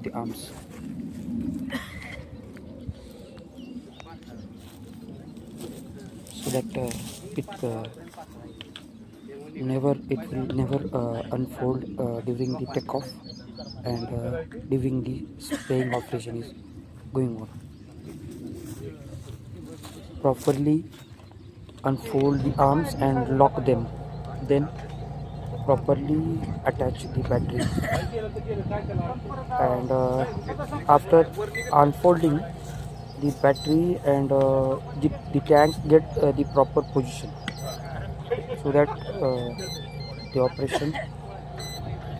the arms. So that it will never unfold during the takeoff and during the spraying operation is going on. Properly unfold the arms and lock them, then properly attach the battery, and after unfolding the battery and the tank get the proper position, so that the operation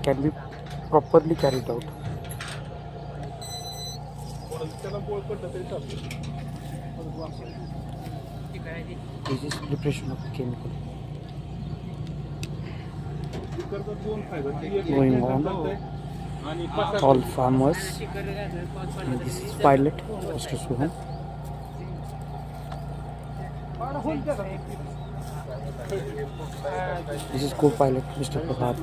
can be properly carried out. This is preparation of the chemical going on. All farmers, and this is pilot Mr. Suhan. This is co-pilot Mr. Prabhat.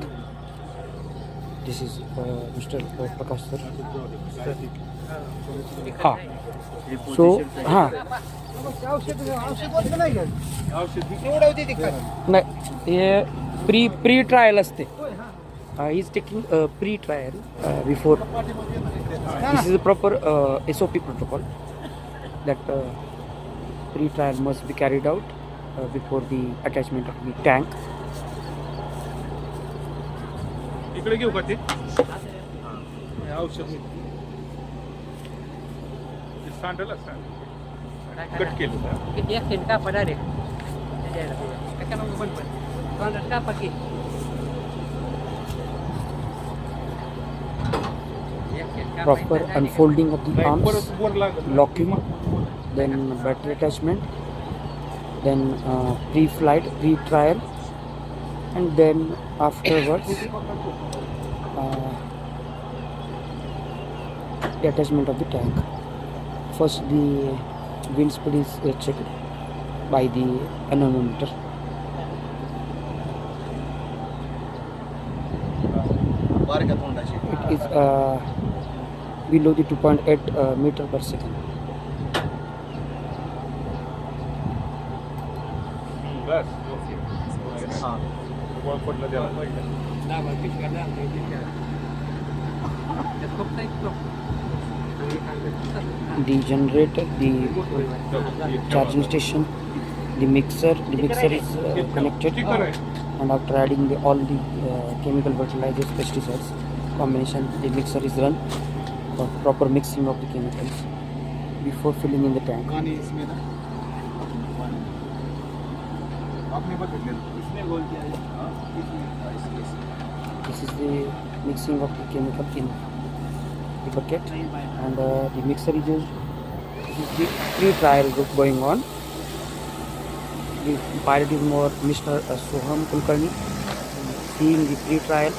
This is Mr. Prakash sir. So नाही pre trial असते. He is taking a pre-trial before. This is a proper SOP protocol that pre-trial must be carried out before the attachment of the tank. Proper unfolding of the arms, locking, then battery attachment, then pre-flight, pre-trial, and then afterwards the attachment of the tank. First the wind speed is checked by the anemometer. It is below the 2.8 meter per second. The generator, the charging station, the mixer is connected, and after adding all the chemical fertilizers, pesticides combination, the mixer is run for proper mixing of the chemicals before filling in the tank. This is the mixing of the chemical in the bucket, and the mixer is used. This is the pre-trial going on. The pilot is more Mr. Soham Kulkarni, seeing the pre-trial.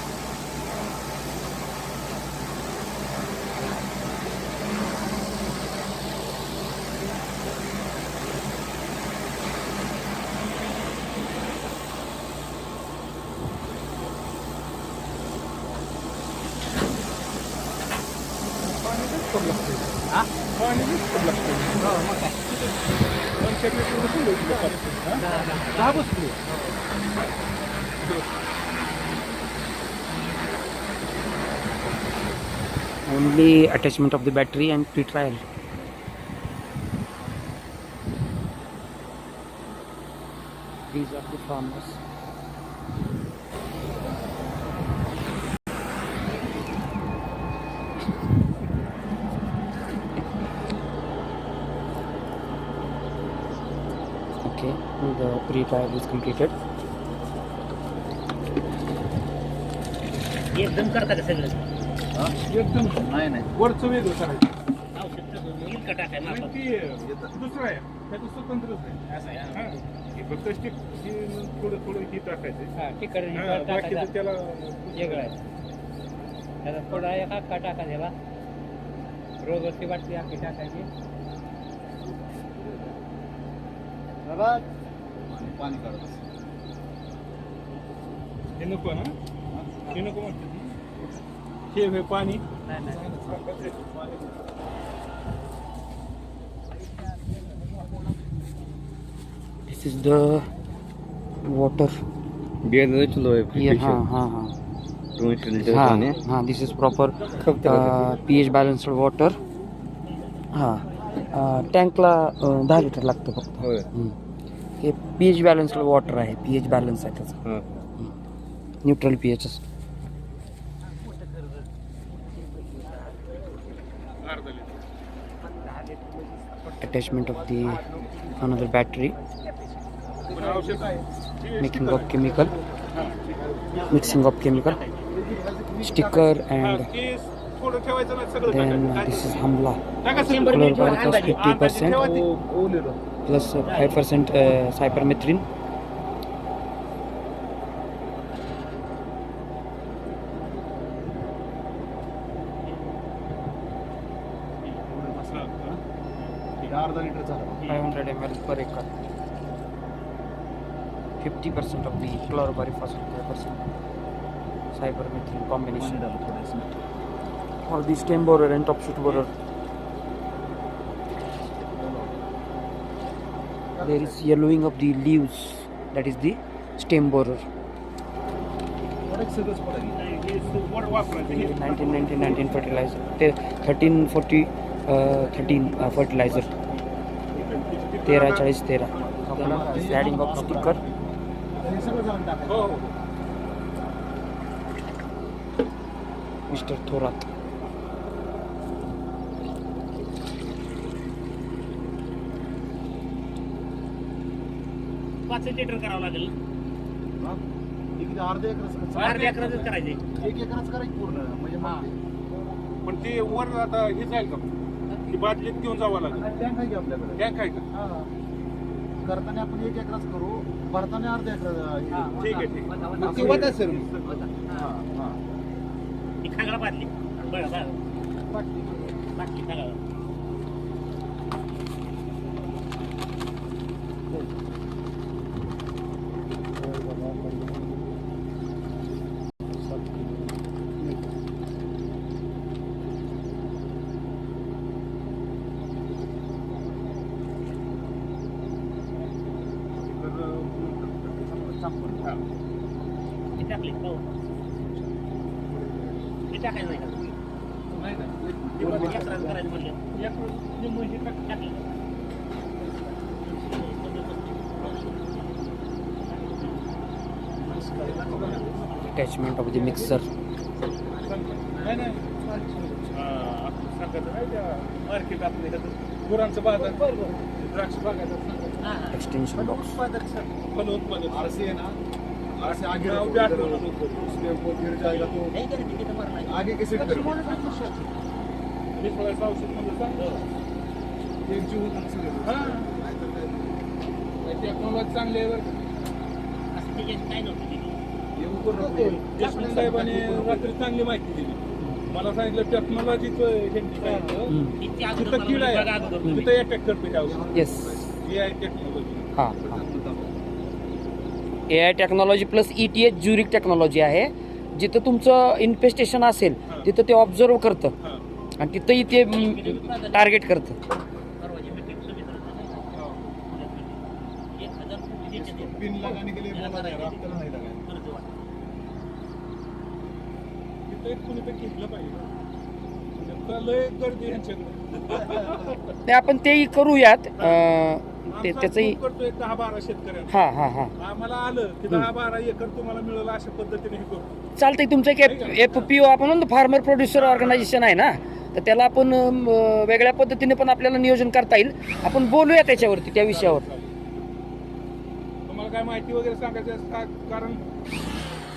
Only attachment of the battery and pre-trial. These are the farmers. Okay, the pre-trial is completed. एकदम करता का सगळं? एकदम नाही वरचं वेगळं करायचं. दुसरं आहे त्याचं स्वतंत्रच आहे. असं आहे फक्त स्टिक थोडं ही टाकायचं. बाकीचं त्याला वेगळं आहे. त्याला थोडा एक हक्का टाका त्याला. रोजची बाटली आखी टाकायची. पाणी काढत हे नको ना, हे नको म्हणते हे पाणी नाही This is the water here. This is proper pH balanced water. टँकला 10 litre लागतं फक्त. हे pH बॅलन्स्ड वॉटर आहे. pH बॅलन्स आहे त्याचा. न्यूट्रल pH असतो. Attachment of the another battery, mixing of chemical, sticker, and then this is Hamla. Color plus 50% plus 5% cypermethrin. अर्धा litre झालं 500 ml per acre. 50% of the chlorpyrifos, 5% cypermethrin combination for the stem borer and top shoot borer. There is yellowing of the leaves, that is the stem borer. 1919 fertilizer, 1340 13 fertilizer, 13 is adding of sticker. Mr. Thorat. पाच litre करावं लागेल. अर्ध्या एकराचं करायचे. 1 एकरच करायची पूर्ण म्हणजे पण ते वर आता हे जाईल का की बादलीत घेऊन जावं लागेल. टँक आहे की आपल्याकडे. टँक आहे का? करताना आपण 1 एकरच करू, भरताना अर्धा एकर. ठीक आहे ठीक आहे. होता सर. खागळा बादली बरं बाटली खागळा. टाकले हो. हे टाकायचं नाही का? नाही ना. करायचं म्हणलं. टाकलं. Attachment of the mixer. Market आपल्या गुरांचं बाजार, द्राक्ष बागायचं, Extension box. फल उत्पादन आरसी आहे ना. आगे आगे कैसे टेक्नॉलॉजी चांगली आहे. देशमुख साहेबांनी रात्री चांगली माहिती दिली. मला सांगितलं टेक्नॉलॉजीचं तिथं कीड आहे, तिथं अटॅक करते. Yes. AI technology. AI technology plus ETH Zurich technology आहे. जिथं तुमचं इन्फेस्टेशन असेल तिथं ते ऑब्झर्व करतं आणि तिथंही ते टार्गेट करतं. पिन लगाने के लिए बोला है, रास्ता नहीं लगाया. तिथे कुणीतरी घेतलं पाहिजे. लय गर्दी यांच्याकडे. ते आपण तेही करूयात. त्याचंही 10-12 शेतकऱ्यांना. हां आम्हाला आलं की 10-12 एकर तुम्हाला मिळालं अशा पद्धतीने हे करू. चालतंय. तुमचं एक FPO आपण म्हणतो फार्मर प्रोड्युसर ऑर्गनायझेशन आहे ना, तर त्याला आपण वेगळ्या पद्धतीने पण आपल्याला नियोजन करता येईल. आपण बोलूया त्याच्यावरती, त्या विषयावर. तुम्हाला काय माहिती वगैरे सांगायचं आहे का? कारण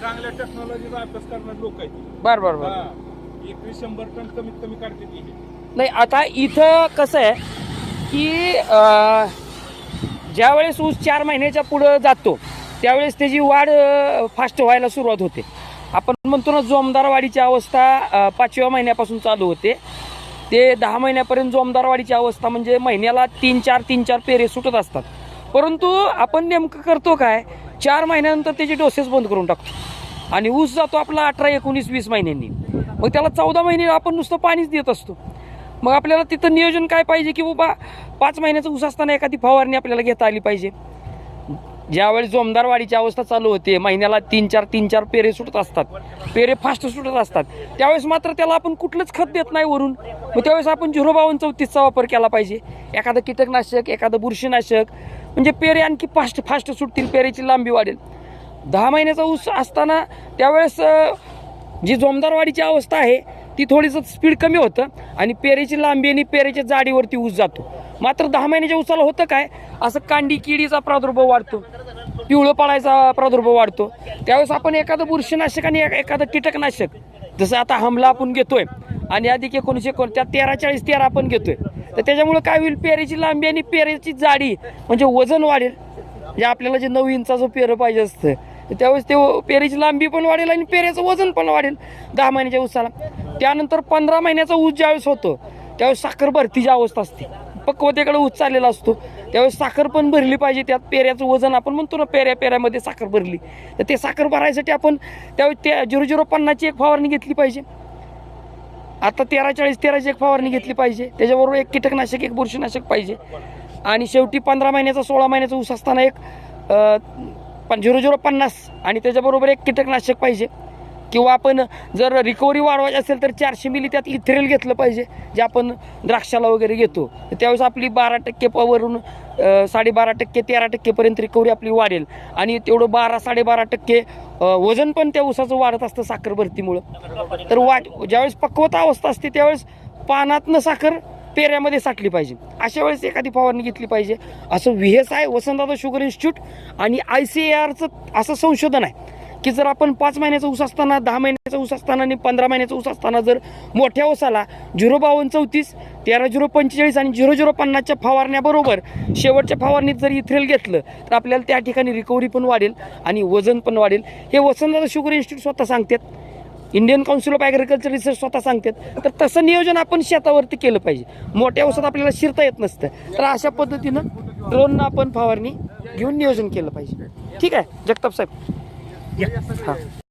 चांगल्या टेक्नॉलॉजीचा अभ्यास करणारे लोक आहेत. बरं 2100 टन कमीत कमी काढते ती. नाही, आता इथं कसं आहे की ज्या वेळेस ऊस 4 महिन्याच्या पुढं जातो त्यावेळेस त्याची वाढ फास्ट व्हायला सुरुवात होते. आपण म्हणतो ना जोमदार वाढीची अवस्था 5व्या महिन्यापासून चालू होते ते 10 महिन्यापर्यंत जोमदार वाढीची अवस्था म्हणजे महिन्याला 3-4 पेरे सुटत असतात. परंतु आपण नेमकं करतो काय, 4 महिन्यानंतर त्याचे डोसेस बंद करून टाकतो आणि ऊस जातो आपला 18, 19, 20 महिन्यांनी. मग त्याला 14 महिने आपण नुसतं पाणीच देत असतो मग आपल्याला तिथं नियोजन काय पाहिजे की बाबा 5 महिन्याचा ऊस असताना एखादी फवारणी आपल्याला घेता आली पाहिजे. ज्यावेळी जोमदार वाढीची अवस्था चालू होते, महिन्याला 3-4 पेरे सुटत असतात, पेरे फास्ट सुटत असतात, त्यावेळेस मात्र त्याला आपण कुठलंच खत देत नाही वरून. मग त्यावेळेस आपण 05234चा वापर केला पाहिजे. एखादं कीटकनाशक, एखादं बुरशीनाशक, म्हणजे पेरे आणखी फास्ट सुटतील, पेरेची लांबी वाढेल. 10 महिन्याचा ऊस असताना त्यावेळेस जी जोमदार वाढीची अवस्था आहे ती थोडीसं स्पीड कमी होतं आणि पेरेची लांबी आणि पेरेच्या जाडीवरती ऊस जातो. मात्र 10 महिन्याच्या ऊसाला होतं काय, असं कांडी किडीचा प्रादुर्भाव वाढतो, पिवळं पडायचा प्रादुर्भाव वाढतो. त्यावेळेस आपण एखादं बुरशीनाशक आणि एखादं कीटकनाशक, जसं आता हमला आपण घेतोय आणि अधिक 19 त्या 13-40-13 आपण घेतोय, तर त्याच्यामुळं काय होईल, पेरेची लांबी आणि पेरेची जाडी म्हणजे वजन वाढेल. म्हणजे आपल्याला जे 9 इंचाचं पेरं पाहिजे असतं त्यावेळेस ते पेरेची लांबी पण वाढेल आणि पेरेचं वजन पण वाढेल 10 महिन्याच्या ऊसाला. त्यानंतर 15 महिन्याचा ऊस ज्यावेळेस होतो त्यावेळेस साखर भरतीची अवस्था असते, पक्वतेकडे ऊस चाललेला असतो, त्यावेळेस साखर पण भरली पाहिजे. त्यात पेऱ्याचं वजन आपण म्हणतो ना, पेऱ्यामध्ये साखर भरली, तर ते साखर भरायसाठी आपण त्यावेळेस त्या 0050ची एक फवारणी घेतली पाहिजे. आता 13-40-13ची एक फवारणी घेतली पाहिजे. त्याच्याबरोबर एक कीटकनाशक, एक बुरशीनाशक पाहिजे. आणि शेवटी 15 महिन्याचा 16 महिन्याचा ऊस असताना एक 0050 आणि त्याच्याबरोबर एक कीटकनाशक पाहिजे. किंवा आपण जर रिकव्हरी वाढवायची असेल तर 400 मिली त्यात इथेरेल घेतलं पाहिजे, जे आपण द्राक्षाला वगैरे घेतो. त्यावेळेस आपली 12% वरून 12.5% 13% रिकव्हरी आपली वाढेल आणि तेवढं 12-12.5% वजन पण त्या ऊसाचं वाढत असतं साखर भरतीमुळं. तर ज्यावेळेस पक्वता अवस्था असते त्यावेळेस पानातनं साखर पेऱ्यामध्ये साठली पाहिजे. अशा वेळेस एखादी फवारणी घेतली पाहिजे. असं VSI वसंतदादा शुगर इन्स्टिट्यूट आणि ICARचं असं संशोधन आहे की जर आपण 5 महिन्याचा ऊस असताना, 10 महिन्याचा ऊस असताना आणि 15 महिन्याचा ऊस असताना जर मोठ्या ऊसाला 05234, 13045 आणि 0050च्या फवारण्याबरोबर शेवटच्या फवारणीत जर इथ्रेल घेतलं तर आपल्याला त्या ठिकाणी रिकव्हरी पण वाढेल आणि वजन पण वाढेल. हे वसंतदादा शुगर इन्स्टिट्यूट स्वतः सांगतात, Indian council of agriculture research स्वतः सांगतात. तर तसं नियोजन आपण शेतावरती केलं पाहिजे. मोठ्या ऊसात आपल्याला शिरता येत नसतं, तर अशा पद्धतीनं ड्रोननं आपण फवारणी घेऊन नियोजन केलं पाहिजे. ठीक आहे जगताप साहेब. हां.